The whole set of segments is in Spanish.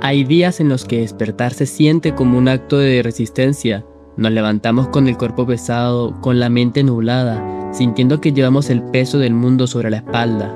Hay días en los que despertar se siente como un acto de resistencia. Nos levantamos con el cuerpo pesado, con la mente nublada, sintiendo que llevamos el peso del mundo sobre la espalda.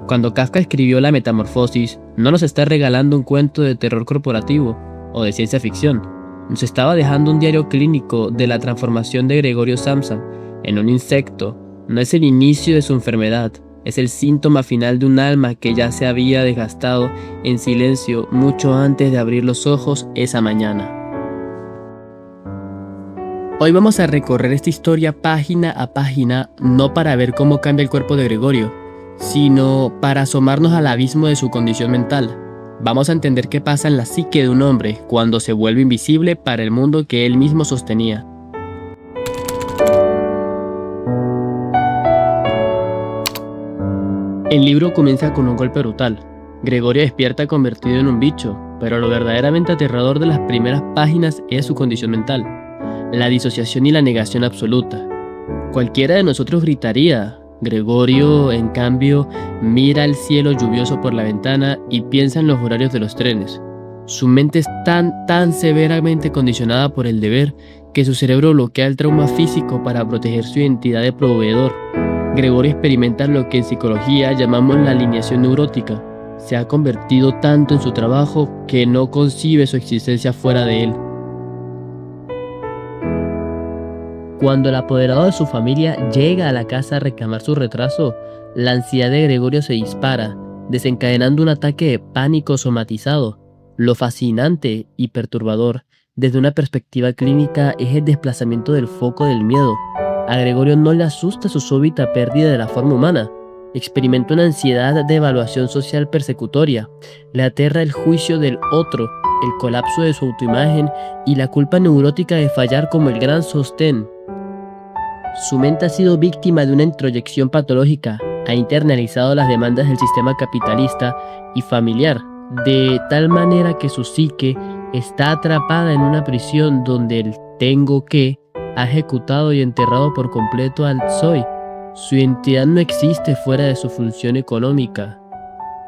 Cuando Kafka escribió La Metamorfosis, no nos está regalando un cuento de terror corporativo o de ciencia ficción. Nos estaba dejando un diario clínico de la transformación de Gregorio Samsa en un insecto. No es el inicio de su enfermedad, es el síntoma final de un alma que ya se había desgastado en silencio mucho antes de abrir los ojos esa mañana. Hoy vamos a recorrer esta historia página a página, no para ver cómo cambia el cuerpo de Gregorio, sino para asomarnos al abismo de su condición mental. Vamos a entender qué pasa en la psique de un hombre cuando se vuelve invisible para el mundo que él mismo sostenía. El libro comienza con un golpe brutal. Gregorio despierta convertido en un bicho, pero lo verdaderamente aterrador de las primeras páginas es su condición mental, la disociación y la negación absoluta. Cualquiera de nosotros gritaría. Gregorio, en cambio, mira el cielo lluvioso por la ventana y piensa en los horarios de los trenes. Su mente es tan severamente condicionada por el deber que su cerebro bloquea el trauma físico para proteger su identidad de proveedor. Gregorio experimenta lo que en psicología llamamos la alineación neurótica. Se ha convertido tanto en su trabajo que no concibe su existencia fuera de él. Cuando el apoderado de su familia llega a la casa a reclamar su retraso, la ansiedad de Gregorio se dispara, desencadenando un ataque de pánico somatizado. Lo fascinante y perturbador, desde una perspectiva clínica, es el desplazamiento del foco del miedo. A Gregorio no le asusta su súbita pérdida de la forma humana. Experimenta una ansiedad de evaluación social persecutoria. Le aterra el juicio del otro, el colapso de su autoimagen y la culpa neurótica de fallar como el gran sostén. Su mente ha sido víctima de una introyección patológica, ha internalizado las demandas del sistema capitalista y familiar, de tal manera que su psique está atrapada en una prisión donde el tengo que ha ejecutado y enterrado por completo al soy. Su identidad no existe fuera de su función económica.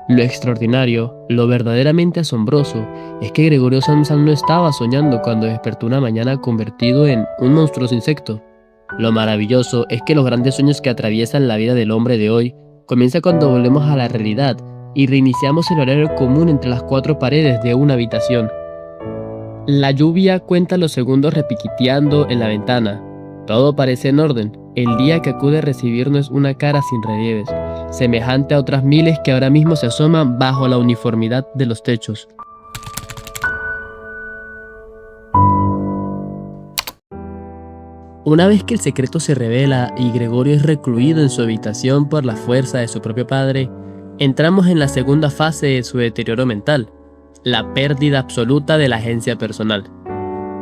Lo extraordinario, lo verdaderamente asombroso, es que Gregorio Samsa no estaba soñando cuando despertó una mañana convertido en un monstruoso insecto. Lo maravilloso es que los grandes sueños que atraviesan la vida del hombre de hoy comienzan cuando volvemos a la realidad y reiniciamos el horario común entre las cuatro paredes de una habitación. La lluvia cuenta los segundos repiquiteando en la ventana. Todo parece en orden. El día que acude a recibirnos es una cara sin relieves, semejante a otras miles que ahora mismo se asoman bajo la uniformidad de los techos. Una vez que el secreto se revela y Gregorio es recluido en su habitación por la fuerza de su propio padre, entramos en la segunda fase de su deterioro mental, la pérdida absoluta de la agencia personal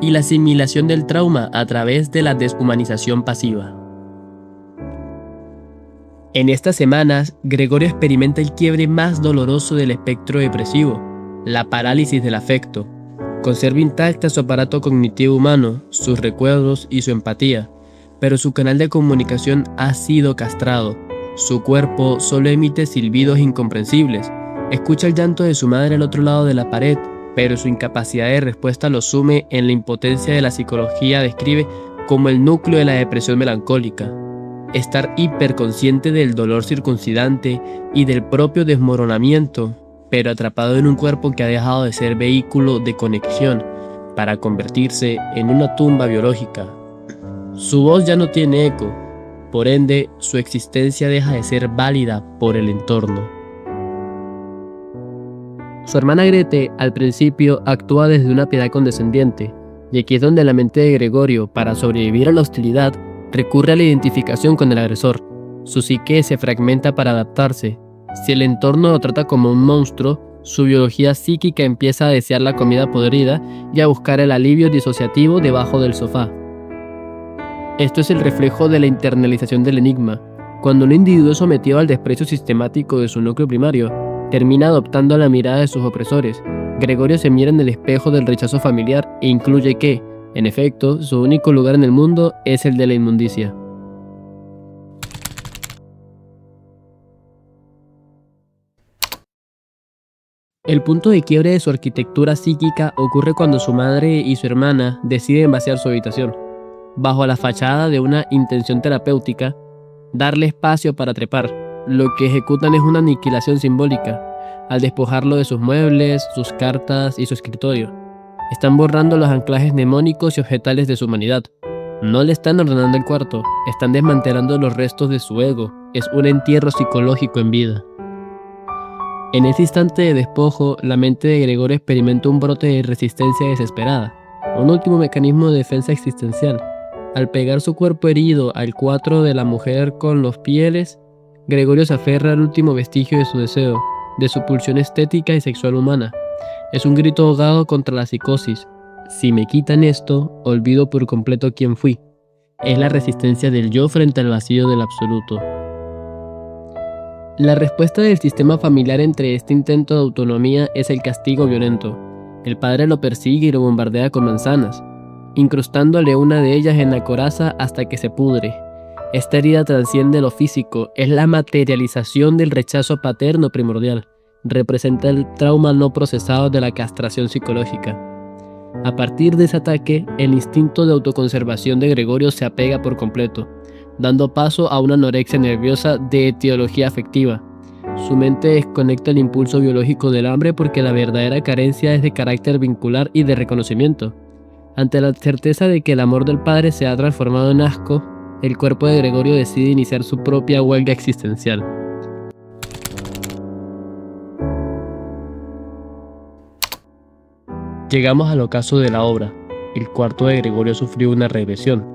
y la asimilación del trauma a través de la deshumanización pasiva. En estas semanas, Gregorio experimenta el quiebre más doloroso del espectro depresivo, la parálisis del afecto. Conserva intacta su aparato cognitivo humano, sus recuerdos y su empatía, pero su canal de comunicación ha sido castrado. Su cuerpo solo emite silbidos incomprensibles. Escucha el llanto de su madre al otro lado de la pared, pero su incapacidad de respuesta lo sume en la impotencia de la psicología describe como el núcleo de la depresión melancólica. Estar hiperconsciente del dolor circuncidante y del propio desmoronamiento, pero atrapado en un cuerpo que ha dejado de ser vehículo de conexión para convertirse en una tumba biológica. Su voz ya no tiene eco, por ende, su existencia deja de ser válida por el entorno. Su hermana Grete, al principio, actúa desde una piedad condescendiente, y aquí es donde la mente de Gregorio, para sobrevivir a la hostilidad, recurre a la identificación con el agresor. Su psique se fragmenta para adaptarse. Si el entorno lo trata como un monstruo, su biología psíquica empieza a desear la comida podrida y a buscar el alivio disociativo debajo del sofá. Esto es el reflejo de la internalización del enigma. Cuando un individuo sometido al desprecio sistemático de su núcleo primario termina adoptando la mirada de sus opresores, Gregorio se mira en el espejo del rechazo familiar e incluye que, en efecto, su único lugar en el mundo es el de la inmundicia. El punto de quiebre de su arquitectura psíquica ocurre cuando su madre y su hermana deciden vaciar su habitación, bajo la fachada de una intención terapéutica, darle espacio para trepar. Lo que ejecutan es una aniquilación simbólica, al despojarlo de sus muebles, sus cartas y su escritorio. Están borrando los anclajes mnemónicos y objetales de su humanidad. No le están ordenando el cuarto, están desmantelando los restos de su ego. Es un entierro psicológico en vida. En ese instante de despojo, la mente de Gregorio experimenta un brote de resistencia desesperada, un último mecanismo de defensa existencial. Al pegar su cuerpo herido al cuadro de la mujer con los pieles, Gregorio se aferra al último vestigio de su deseo, de su pulsión estética y sexual humana. Es un grito ahogado contra la psicosis. Si me quitan esto, olvido por completo quién fui. Es la resistencia del yo frente al vacío del absoluto. La respuesta del sistema familiar ante este intento de autonomía es el castigo violento. El padre lo persigue y lo bombardea con manzanas, incrustándole una de ellas en la coraza hasta que se pudre. Esta herida trasciende lo físico, es la materialización del rechazo paterno primordial. Representa el trauma no procesado de la castración psicológica. A partir de ese ataque, el instinto de autoconservación de Gregorio se apega por completo, dando paso a una anorexia nerviosa de etiología afectiva. Su mente desconecta el impulso biológico del hambre porque la verdadera carencia es de carácter vincular y de reconocimiento. Ante la certeza de que el amor del padre se ha transformado en asco, el cuerpo de Gregorio decide iniciar su propia huelga existencial. Llegamos al ocaso de la obra. El cuarto de Gregorio sufrió una regresión.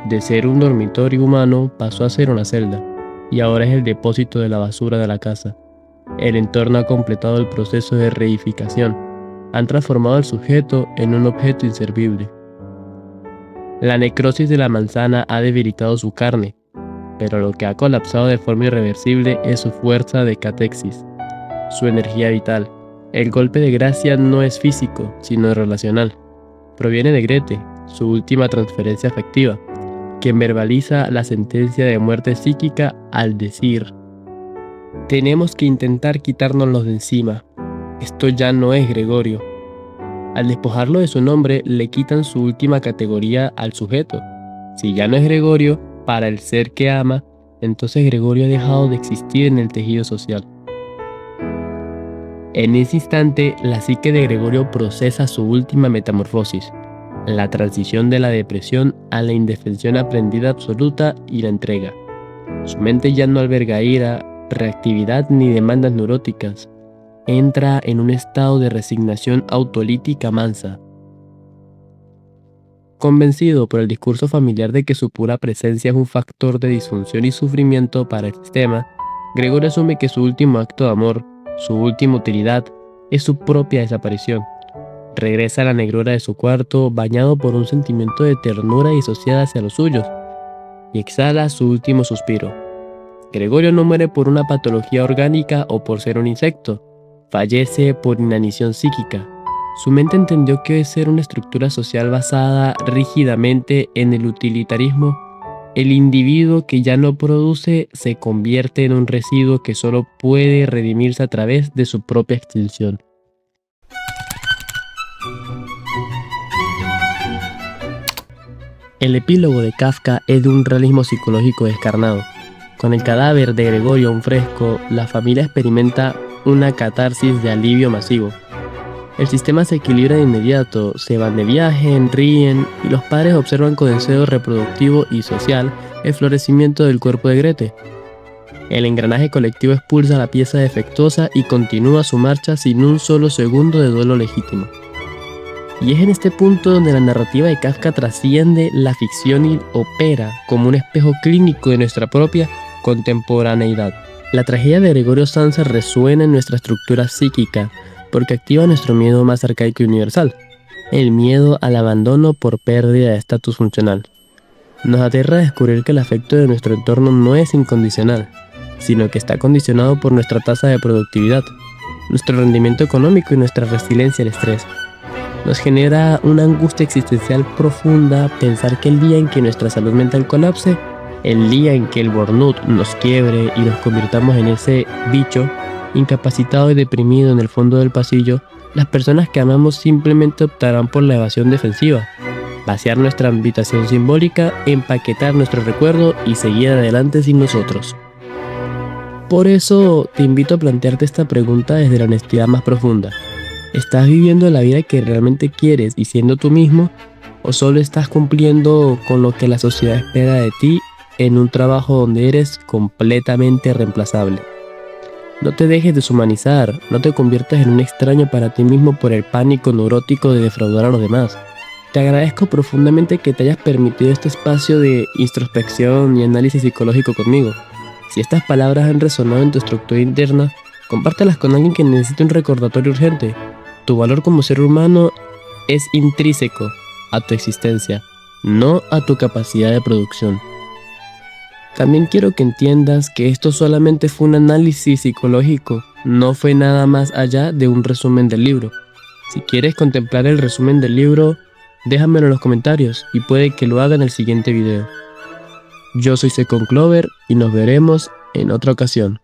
De ser un dormitorio humano pasó a ser una celda, y ahora es el depósito de la basura de la casa. El entorno ha completado el proceso de reificación. Han transformado al sujeto en un objeto inservible. La necrosis de la manzana ha debilitado su carne, pero lo que ha colapsado de forma irreversible es su fuerza de catexis, su energía vital. El golpe de gracia no es físico, sino relacional. Proviene de Grete, su última transferencia afectiva, quien verbaliza la sentencia de muerte psíquica al decir: tenemos que intentar quitárnoslo de encima. Esto ya no es Gregorio. Al despojarlo de su nombre, le quitan su última categoría al sujeto. Si ya no es Gregorio, para el ser que ama, entonces Gregorio ha dejado de existir en el tejido social. En ese instante, la psique de Gregorio procesa su última metamorfosis, la transición de la depresión a la indefensión aprendida absoluta y la entrega. Su mente ya no alberga ira, reactividad ni demandas neuróticas. Entra en un estado de resignación autolítica mansa. Convencido por el discurso familiar de que su pura presencia es un factor de disfunción y sufrimiento para el sistema, Gregorio asume que su último acto de amor, su última utilidad, es su propia desaparición. Regresa a la negrura de su cuarto, bañado por un sentimiento de ternura disociada hacia los suyos, y exhala su último suspiro. Gregorio no muere por una patología orgánica o por ser un insecto, fallece por inanición psíquica. Su mente entendió que ser una estructura social basada rígidamente en el utilitarismo, el individuo que ya no produce se convierte en un residuo que solo puede redimirse a través de su propia extinción. El epílogo de Kafka es de un realismo psicológico descarnado. Con el cadáver de Gregorio aún fresco, la familia experimenta una catarsis de alivio masivo. El sistema se equilibra de inmediato, se van de viaje, ríen y los padres observan con deseo reproductivo y social el florecimiento del cuerpo de Grete. El engranaje colectivo expulsa la pieza defectuosa y continúa su marcha sin un solo segundo de duelo legítimo. Y es en este punto donde la narrativa de Kafka trasciende la ficción y opera como un espejo clínico de nuestra propia contemporaneidad. La tragedia de Gregorio Samsa resuena en nuestra estructura psíquica porque activa nuestro miedo más arcaico y universal, el miedo al abandono por pérdida de estatus funcional. Nos aterra descubrir que el afecto de nuestro entorno no es incondicional, sino que está condicionado por nuestra tasa de productividad, nuestro rendimiento económico y nuestra resiliencia al estrés. Nos genera una angustia existencial profunda pensar que el día en que nuestra salud mental colapse, el día en que el burnout nos quiebre y nos convirtamos en ese bicho, incapacitado y deprimido en el fondo del pasillo, las personas que amamos simplemente optarán por la evasión defensiva, vaciar nuestra habitación simbólica, empaquetar nuestro recuerdo y seguir adelante sin nosotros. Por eso te invito a plantearte esta pregunta desde la honestidad más profunda. ¿Estás viviendo la vida que realmente quieres y siendo tú mismo? ¿O solo estás cumpliendo con lo que la sociedad espera de ti en un trabajo donde eres completamente reemplazable? No te dejes deshumanizar, no te conviertas en un extraño para ti mismo por el pánico neurótico de defraudar a los demás. Te agradezco profundamente que te hayas permitido este espacio de introspección y análisis psicológico conmigo. Si estas palabras han resonado en tu estructura interna, compártelas con alguien que necesite un recordatorio urgente. Tu valor como ser humano es intrínseco a tu existencia, no a tu capacidad de producción. También quiero que entiendas que esto solamente fue un análisis psicológico, no fue nada más allá de un resumen del libro. Si quieres contemplar el resumen del libro, déjamelo en los comentarios y puede que lo haga en el siguiente video. Yo soy Second Clover y nos veremos en otra ocasión.